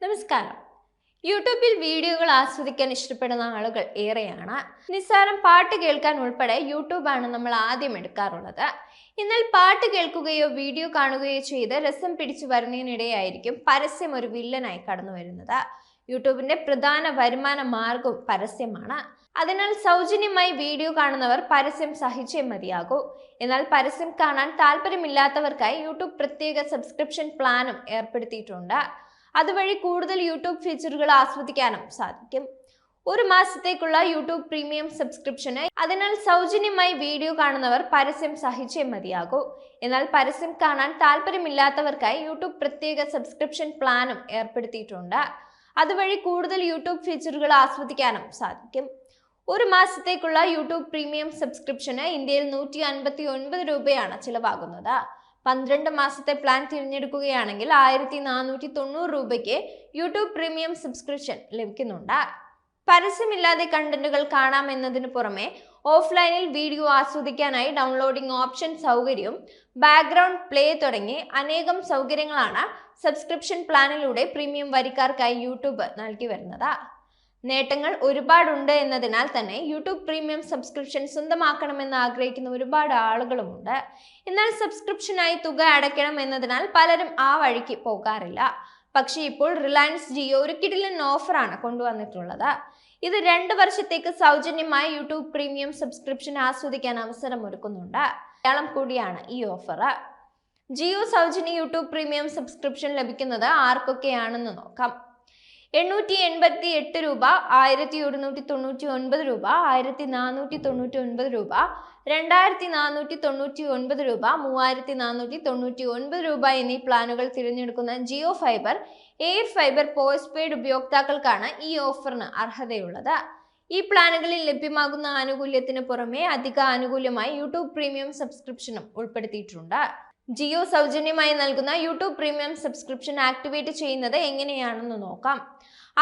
നമസ്കാരം. യൂട്യൂബിൽ വീഡിയോകൾ ആസ്വദിക്കാൻ ഇഷ്ടപ്പെടുന്ന ആളുകൾ ഏറെയാണ്. നിസ്സാരം പാട്ട് കേൾക്കാൻ ഉൾപ്പെടെ യൂട്യൂബാണ് നമ്മൾ ആദ്യം എടുക്കാറുള്ളത്. എന്നാൽ പാട്ട് കേൾക്കുകയോ വീഡിയോ കാണുകയോ ചെയ്ത് രസം പിടിച്ചു വരുന്നതിനിടെയായിരിക്കും പരസ്യം ഒരു വില്ലനായി കടന്നു വരുന്നത്. യൂട്യൂബിന്റെ പ്രധാന വരുമാന മാർഗവും പരസ്യമാണ്. അതിനാൽ സൗജന്യമായി വീഡിയോ കാണുന്നവർ പരസ്യം സഹിച്ചേ മതിയാകൂ. എന്നാൽ പരസ്യം കാണാൻ താല്പര്യമില്ലാത്തവർക്കായി യൂട്യൂബ് പ്രത്യേക സബ്സ്ക്രിപ്ഷൻ പ്ലാനും ഏർപ്പെടുത്തിയിട്ടുണ്ട്. അതുവഴി കൂടുതൽ യൂട്യൂബ് ഫീച്ചറുകൾ ആസ്വദിക്കാനും സാധിക്കും. ഒരു മാസത്തേക്കുള്ള യൂട്യൂബ് പ്രീമിയം സബ്സ്ക്രിപ്ഷന് അതിനാൽ സൗജന്യമായി വീഡിയോ കാണുന്നവർ പരസ്യം സഹിച്ചേ മതിയാകൂ. എന്നാൽ പരസ്യം കാണാൻ താല്പര്യമില്ലാത്തവർക്കായി യൂട്യൂബ് പ്രത്യേക സബ്സ്ക്രിപ്ഷൻ പ്ലാനും ഏർപ്പെടുത്തിയിട്ടുണ്ട്. അതുവഴി കൂടുതൽ യൂട്യൂബ് ഫീച്ചറുകൾ ആസ്വദിക്കാനും സാധിക്കും. ഒരു മാസത്തേക്കുള്ള യൂട്യൂബ് പ്രീമിയം സബ്സ്ക്രിപ്ഷന് ഇന്ത്യയിൽ 159 രൂപയാണ് ചിലവാകുന്നത്. 12 മാസത്തെ പ്ലാൻ തിരഞ്ഞെടുക്കുകയാണെങ്കിൽ 1490 രൂപയ്ക്ക് യൂട്യൂബ് പ്രീമിയം സബ്സ്ക്രിപ്ഷൻ ലഭിക്കുന്നുണ്ട്. പരസ്യമില്ലാതെ കണ്ടന്റുകൾ കാണാമെന്നതിന് പുറമെ ഓഫ്ലൈനിൽ വീഡിയോ ആസ്വദിക്കാനായി ഡൗൺലോഡിംഗ് ഓപ്ഷൻ സൗകര്യവും ബാക്ക്ഗ്രൗണ്ട് പ്ലേ തുടങ്ങി അനേകം സൗകര്യങ്ങളാണ് സബ്സ്ക്രിപ്ഷൻ പ്ലാനിലൂടെ പ്രീമിയം വരിക്കാർക്കായി യൂട്യൂബ് നൽകി വരുന്നത്. നേട്ടങ്ങൾ ഒരുപാടുണ്ട് എന്നതിനാൽ തന്നെ യൂട്യൂബ് പ്രീമിയം സബ്സ്ക്രിപ്ഷൻ സ്വന്തമാക്കണമെന്ന് ആഗ്രഹിക്കുന്ന ഒരുപാട് ആളുകളുമുണ്ട്. എന്നാൽ സബ്സ്ക്രിപ്ഷനായി തുക അടയ്ക്കണം എന്നതിനാൽ പലരും ആ വഴിക്ക് പോകാറില്ല. പക്ഷേ ഇപ്പോൾ റിലയൻസ് ജിയോ ഒരു കിടിലൻ ഓഫറാണ് കൊണ്ടുവന്നിട്ടുള്ളത്. ഇത് 2 വർഷത്തേക്ക് സൗജന്യമായി യൂട്യൂബ് പ്രീമിയം സബ്സ്ക്രിപ്ഷൻ ആസ്വദിക്കാൻ അവസരം ഒരുക്കുന്നുണ്ട്. മലയാളം കൂടിയാണ് ഈ ഓഫർ. ജിയോ സൗജന്യ യൂട്യൂബ് പ്രീമിയം സബ്സ്ക്രിപ്ഷൻ ലഭിക്കുന്നത് ആർക്കൊക്കെയാണെന്ന് നോക്കാം. 888 രൂപ, 1199 രൂപ, 1499 രൂപ, 2499 രൂപ, 3499 രൂപ എന്നീ പ്ലാനുകൾ തിരഞ്ഞെടുക്കുന്ന Jio fibre, air fibre postpaid ഉപയോക്താക്കൾക്കാണ് ഈ ഓഫറിന് അർഹതയുള്ളത്. ഈ പ്ലാനുകളിൽ ലഭ്യമാകുന്ന ആനുകൂല്യത്തിന് പുറമെ അധിക ആനുകൂല്യമായി യൂട്യൂബ് പ്രീമിയം സബ്സ്ക്രിപ്ഷനും ഉൾപ്പെടുത്തിയിട്ടുണ്ട്. ജിയോ സൗജന്യമായി നൽകുന്ന യൂട്യൂബ് പ്രീമിയം സബ്സ്ക്രിപ്ഷൻ ആക്ടിവേറ്റ് ചെയ്യുന്നത് എങ്ങനെയാണെന്ന് നോക്കാം.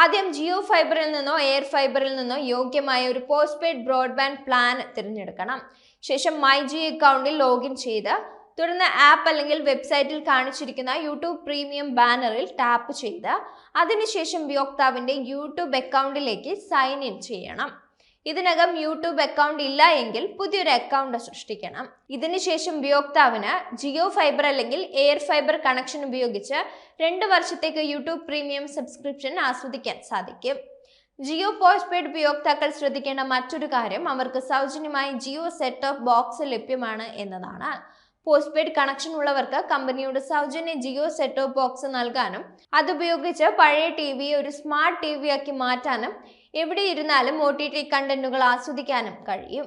ആദ്യം ജിയോ ഫൈബറിൽ നിന്നോ എയർ ഫൈബറിൽ നിന്നോ യോഗ്യമായ ഒരു പോസ്റ്റ് പെയ്ഡ് ബ്രോഡ്ബാൻഡ് പ്ലാൻ തിരഞ്ഞെടുക്കണം. ശേഷം മൈ ജിയോ അക്കൗണ്ടിൽ ലോഗിൻ ചെയ്ത് തുടർന്ന് ആപ്പ് അല്ലെങ്കിൽ വെബ്സൈറ്റിൽ കാണിച്ചിരിക്കുന്ന യൂട്യൂബ് പ്രീമിയം ബാനറിൽ ടാപ്പ് ചെയ്ത് അതിനുശേഷം ഉപയോക്താവിന്റെ യൂട്യൂബ് അക്കൗണ്ടിലേക്ക് സൈൻ ഇൻ ചെയ്യണം. ഇതിനകം യൂട്യൂബ് അക്കൗണ്ട് ഇല്ല എങ്കിൽ പുതിയൊരു അക്കൗണ്ട് സൃഷ്ടിക്കണം. ഇതിനുശേഷം ഉപയോക്താവിന് ജിയോ ഫൈബർ അല്ലെങ്കിൽ എയർ ഫൈബർ കണക്ഷൻ ഉപയോഗിച്ച് 2 വർഷത്തേക്ക് യൂട്യൂബ് പ്രീമിയം സബ്സ്ക്രിപ്ഷൻ ആസ്വദിക്കാൻ സാധിക്കും. ജിയോ പോസ്റ്റ് പെയ്ഡ് ഉപയോക്താക്കൾ ശ്രദ്ധിക്കേണ്ട മറ്റൊരു കാര്യം അവർക്ക് സൗജന്യമായി ജിയോ സെറ്റ് ഓഫ് ബോക്സ് ലഭ്യമാണ് എന്നതാണ്. പോസ്റ്റ് പെയ്ഡ് കണക്ഷൻ ഉള്ളവർക്ക് കമ്പനിയുടെ സൗജന്യ ജിയോ സെറ്റ് ഓഫ് ബോക്സ് നൽകാനും അതുപയോഗിച്ച് പഴയ ടിവിയെ ഒരു സ്മാർട്ട് ടിവി ആക്കി മാറ്റാനും എവിടെ ഇരുന്നാലും OTT കണ്ടന്റുകൾ ആസ്വദിക്കാനും കഴിയും.